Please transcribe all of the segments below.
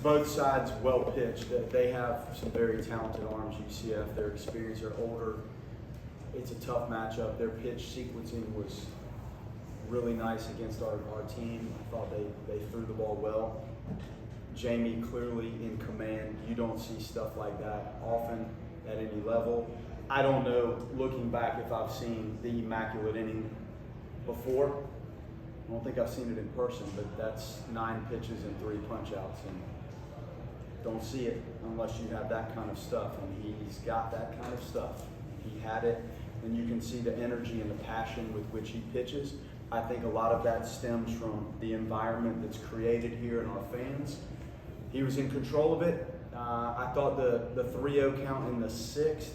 both sides well pitched. They have some very talented arms, UCF. Their experience, they're older. It's a tough matchup. Their pitch sequencing was really nice against our team. I thought they threw the ball well. Jamie clearly in command. You don't see stuff like that often at any level. I don't know, looking back, if I've seen the immaculate inning before. I don't think I've seen it in person, but that's 9 pitches and 3 punch-outs, and don't see it unless you have that kind of stuff, and he's got that kind of stuff. He had it, and you can see the energy and the passion with which he pitches. I think a lot of that stems from the environment that's created here in our fans. He was in control of it. I thought the 3-0 count in the 6th,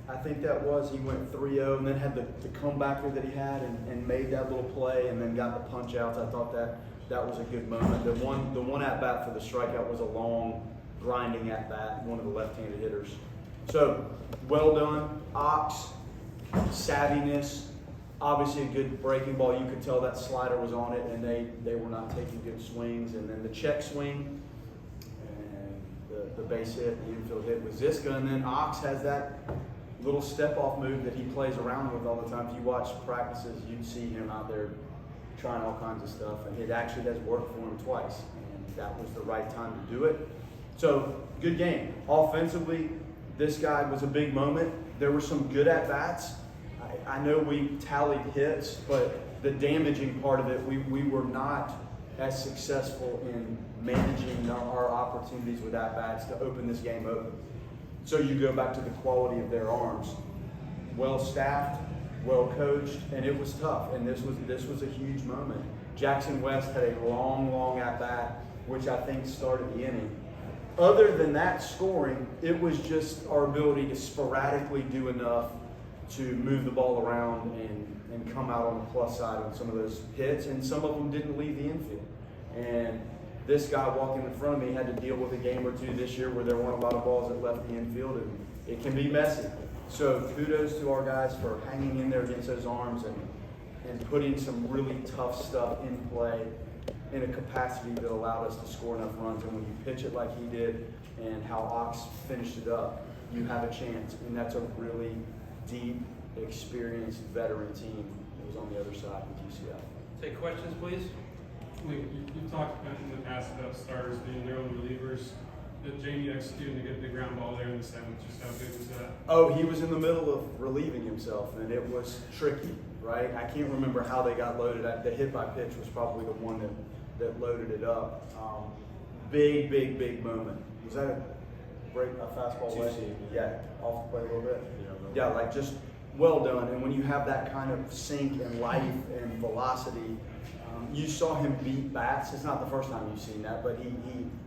I think that was, he went 3-0 and then had the comebacker that he had and made that little play and then got the punch outs. I thought that was a good moment. The one at bat for the strikeout was a long grinding at bat, one of the left-handed hitters. So well done. Ox, savviness, obviously a good breaking ball. You could tell that slider was on it and they were not taking good swings. And then the check swing and the base hit, the infield hit was Ziska. And then Ox has that little step-off move that he plays around with all the time. If you watch practices, you'd see him out there trying all kinds of stuff, and it actually has worked for him twice, and that was the right time to do it. So, good game. Offensively, this guy was a big moment. There were some good at-bats. I know we tallied hits, but the damaging part of it, we were not as successful in managing our opportunities with at-bats to open this game open. So you go back to the quality of their arms. Well staffed, well coached, and it was tough. And this was a huge moment. Jackson West had a long at-bat, which I think started the inning. Other than that scoring, it was just our ability to sporadically do enough to move the ball around and come out on the plus side on some of those hits, and some of them didn't leave the infield. And this guy walking in front of me had to deal with a game or two this year where there weren't a lot of balls that left the infield, and it can be messy. So kudos to our guys for hanging in there against those arms and putting some really tough stuff in play in a capacity that allowed us to score enough runs. And when you pitch it like he did and how Ox finished it up, you have a chance. And that's a really deep, experienced veteran team that was on the other side with UCF. Take questions, please. You've talked in the past about starters being their own relievers. That Jamie executed to get the ground ball there in the 7th. Just how big was that? Oh, he was in the middle of relieving himself, and it was tricky, right? I can't remember how they got loaded. The hit by pitch was probably the one that loaded it up. Big moment. Was that a fastball left? Yeah, off the play a little bit. Yeah, like just well done. And when you have that kind of sink and life and velocity, you saw him beat bats. It's not the first time you've seen that, but he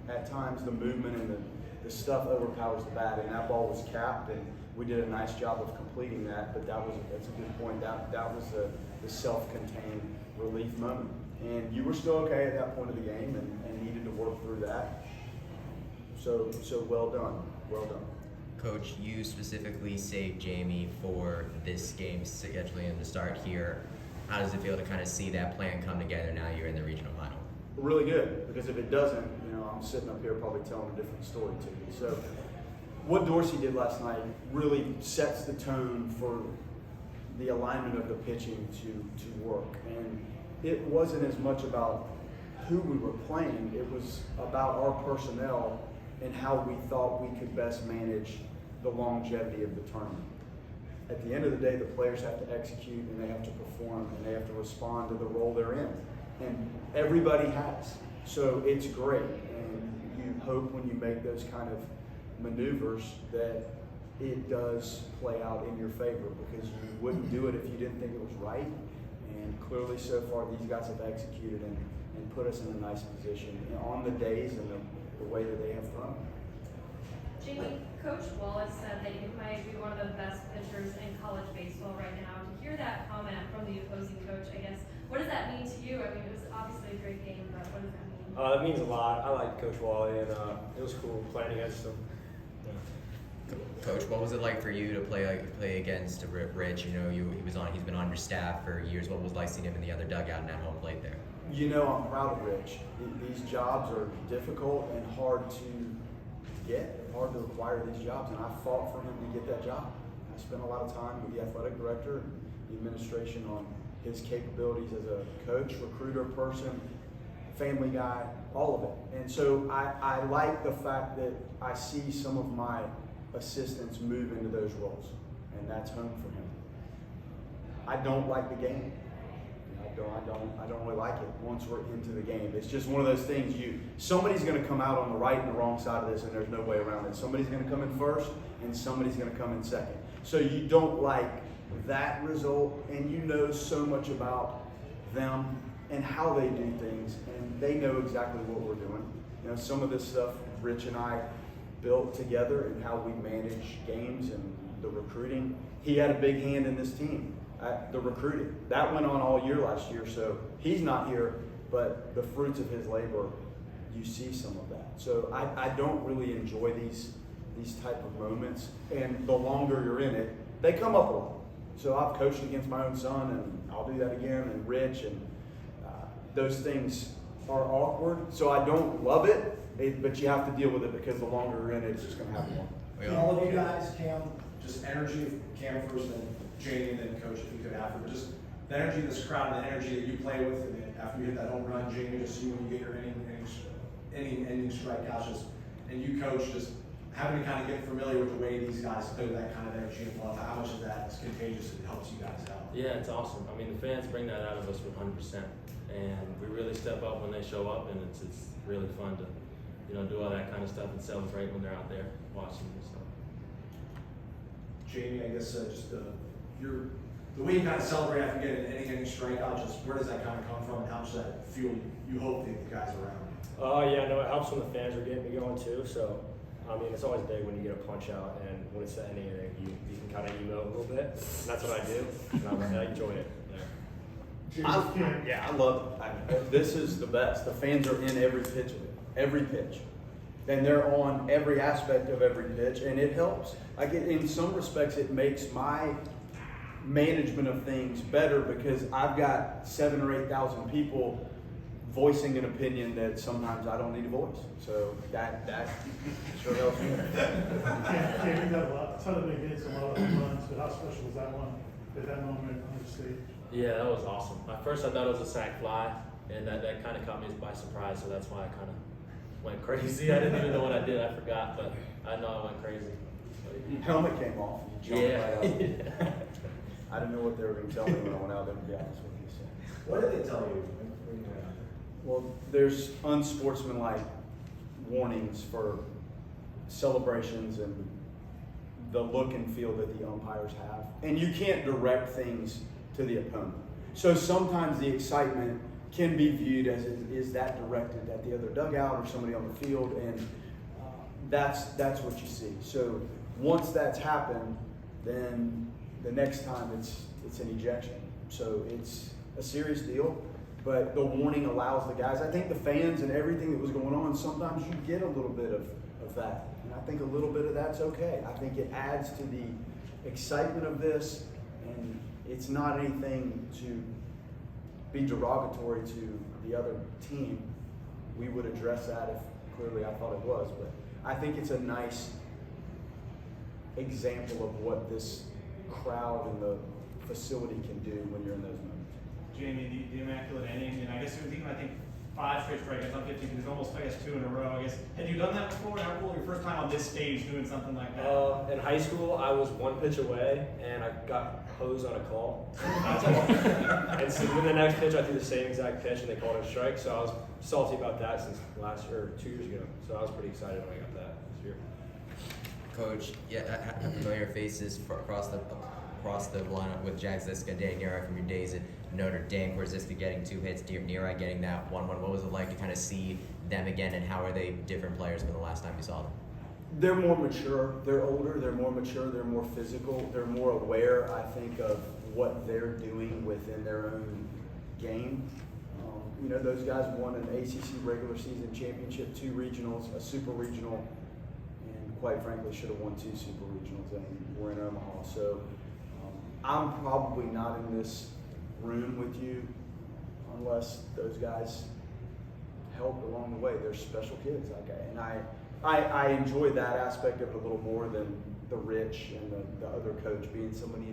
at times the movement and the stuff overpowers the bat, and that ball was capped, and we did a nice job of completing that. But that's a good point. That was the self-contained relief moment, and you were still okay at that point of the game, and needed to work through that. So well done. Coach, you specifically saved Jamie for this game, scheduling the start here. How does it feel to kind of see that plan come together now you're in the regional final? Really good, because if it doesn't, I'm sitting up here probably telling a different story to you. So what Dorsey did last night really sets the tone for the alignment of the pitching to work. And it wasn't as much about who we were playing, it was about our personnel and how we thought we could best manage the longevity of the tournament. At the end of the day, the players have to execute and they have to perform and they have to respond to the role they're in. And everybody has. So it's great. And you hope when you make those kind of maneuvers that it does play out in your favor, because you wouldn't do it if you didn't think it was right. And clearly so far these guys have executed and put us in a nice position on the days and the way that they have thrown. Jamie, Coach Wallace said that you might be one of the best pitchers in college baseball right now. To hear that comment from the opposing coach, I guess, what does that mean to you? I mean, it was obviously a great game, but what does that mean? It means a lot. I like Coach Wally, and it was cool playing against him. Coach, what was it like for you to play against Rich? He's been on your staff for years. What was it like seeing him in the other dugout and at home plate there? You know, I'm proud of Rich. These jobs are difficult and hard to get, hard to acquire these jobs, and I fought for him to get that job. I spent a lot of time with the athletic director and the administration on his capabilities as a coach, recruiter, person, family guy, all of it. And so I like the fact that I see some of my assistants move into those roles, and that's home for him. I don't like the game. I don't really like it once we're into the game. It's just one of those things. Somebody's going to come out on the right and the wrong side of this, and there's no way around it. Somebody's going to come in first, and somebody's going to come in second. So you don't like that result, and you know so much about them and how they do things, and they know exactly what we're doing. You know, some of this stuff Rich and I built together and how we manage games and the recruiting. He had a big hand in this team. The recruiting. That went on all year last year, so he's not here, but the fruits of his labor, you see some of that. So I don't really enjoy these type of moments, and the longer you're in it, they come up a lot. So I've coached against my own son, and I'll do that again, and Rich, and those things are awkward, so I don't love it, but you have to deal with it because the longer you're in it, it's just going to happen more. All of you guys, Cam, just energy of Cam first, then Jamie, and then Coach, if you could after, but just the energy of this crowd and the energy that you play with, and then after you hit that home run, Jamie, just see when you get your ending strikeouts, just, and you, Coach, just having to kind of get familiar with the way these guys play with that kind of energy and love, how much of that is contagious and helps you guys out? Yeah, it's awesome. I mean, the fans bring that out of us 100%, and we really step up when they show up, and it's really fun to, do all that kind of stuff and celebrate when they're out there watching and stuff. Jamie, I guess just the way you kind of celebrate after getting any strikeout, just where does that kind of come from, and how much does that fuel you hope the guys around? Yeah, no, it helps when the fans are getting me going too. So, I mean, it's always big when you get a punch out, and when it's the ending inning, you can kind of emote a little bit. And that's what I do, and I enjoy it. I love it. This is the best. The fans are in every pitch of it, every pitch. And they're on every aspect of every pitch, and it helps. In some respects, it makes my management of things better because I've got 7,000 or 8,000 people voicing an opinion that sometimes I don't need to voice. So that sure helps me. Yeah, we got a ton of big hits, a lot of home runs, but how special was that one at that moment on the stage? Yeah, that was awesome. At first I thought it was a sac fly, and that kind of caught me by surprise, so that's why I kind of went crazy. I didn't even know what I did. I forgot, but I know I went crazy. Helmet came off. You jumped right out. Yeah. I didn't know what they were going to tell me when I went out there, to be honest with you. So. What did they tell you when you went out there? Well, there's unsportsmanlike warnings for celebrations and the look and feel that the umpires have. And you can't direct things to the opponent. So sometimes the excitement can be viewed as is that directed at the other dugout or somebody on the field, and that's what you see. So once that's happened, then the next time it's an ejection. So it's a serious deal, but the warning allows the guys, I think the fans and everything that was going on, sometimes you get a little bit of that. And I think a little bit of that's okay. I think it adds to the excitement of this, and it's not anything to be derogatory to the other team. We would address that if clearly I thought it was, but I think it's a nice example of what this crowd and the facility can do when you're in those moments. Jamie, the immaculate inning, and I guess it was even, I think, 5 straight strikeouts on 15. There's almost, 2 in a row. I guess, had you done that before? How cool your first time on this stage doing something like that? In high school, I was 1 pitch away, and I got hosed on a call. And so with the next pitch, I threw the same exact pitch, and they called it a strike. So I was salty about that since last year, 2 years ago. So I was pretty excited when I got that this year. Coach, familiar faces across the lineup with Jack Ziska, Danny Neri from your days at Notre Dame. Korziska getting 2 hits, Neri getting that 1-1. What was it like to kind of see them again, and how are they different players than the last time you saw them? They're more mature, they're older, they're more mature, they're more physical, they're more aware, I think, of what they're doing within their own game. Those guys won an ACC regular season championship, 2 regionals, a super regional, and quite frankly should have won 2 super regionals, and we're in Omaha. So I'm probably not in this room with you unless those guys help along the way. They're special kids, and I enjoy that aspect of it a little more than the Rich and the other coach being somebody,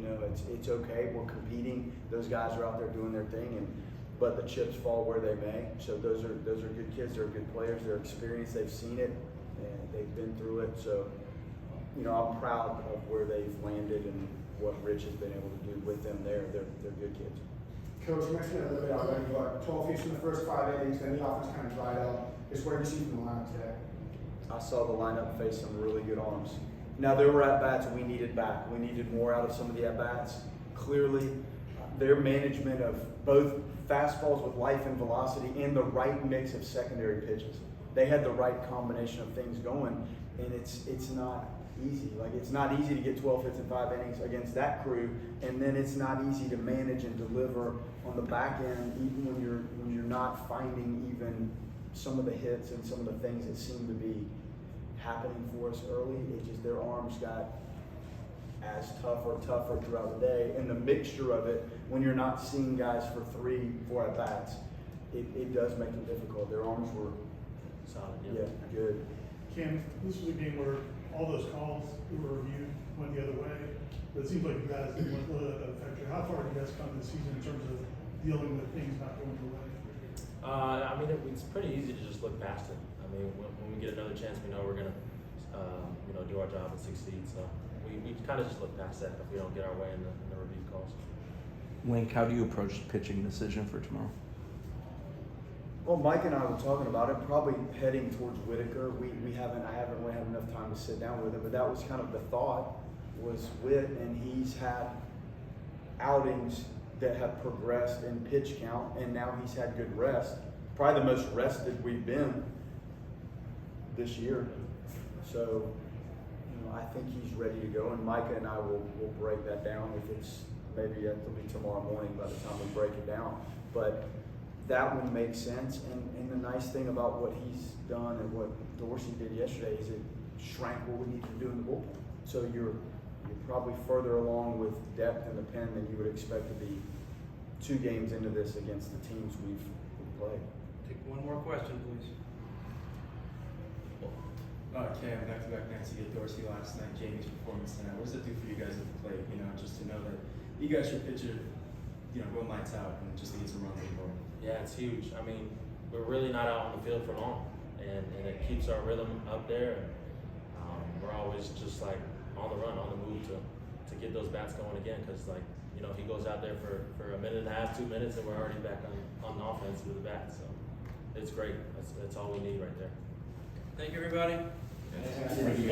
it's okay. We're competing. Those guys are out there doing their thing, but the chips fall where they may. So those are good kids. They're good players. They're experienced. They've seen it and they've been through it. So, I'm proud of where they've landed and what Rich has been able to do with them there. They're good kids. Coach, you mentioned it a little bit already, but 12 hits in the first 5 innings, then the offense kind of dried up. Just what did you see from the lineup today? I saw the lineup face some really good arms. Now, there were at-bats we needed back. We needed more out of some of the at-bats. Clearly, their management of both fastballs with life and velocity and the right mix of secondary pitches. They had the right combination of things going, and it's not easy. It's not easy to get 12 hits in 5 innings against that crew, and then it's not easy to manage and deliver on the back end, even when you're not finding even some of the hits and some of the things that seem to be happening for us early. It's just their arms got as tougher throughout the day, and the mixture of it, when you're not seeing guys for 3-4 at bats, it does make it difficult. Their arms were Solid, yeah, good. Cam, this was a game where all those calls that were reviewed went the other way, but it seems like you guys didn't let that affect you. How far have you guys come this season in terms of dealing with things not going your way? It's pretty easy to just look past it. When we get another chance, we know we're gonna, do our job and succeed. So we kind of just look past that if we don't get our way in the review calls. Link, how do you approach the pitching decision for tomorrow? Well, Mike and I were talking about it, probably heading towards Whitaker. I haven't really had enough time to sit down with him, but that was kind of the thought, was Whit, and he's had outings that have progressed in pitch count, and now he's had good rest. Probably the most rested we've been this year. So, I think he's ready to go, and Micah and I will break that down. If it's maybe it'll be tomorrow morning by the time we break it down. But that one makes sense, and the nice thing about what he's done and what Dorsey did yesterday is it shrank what we need to do in the bullpen. So you're probably further along with depth in the pen than you would expect to be 2 games into this against the teams we've played. Take one more question, please. Cam, back-to-back nights to get Dorsey last night, Jamie's performance tonight. What does it do for you guys at the plate? Just to know that you guys are pitching, going lights out and just to get some runs on the board. Yeah, it's huge. We're really not out on the field for long, and it keeps our rhythm up there. We're always just on the run, on the move to get those bats going again. Because he goes out there for a minute and a half, 2 minutes, and we're already back on offense with the bat. So it's great. That's all we need right there. Thank you, everybody. Thank you.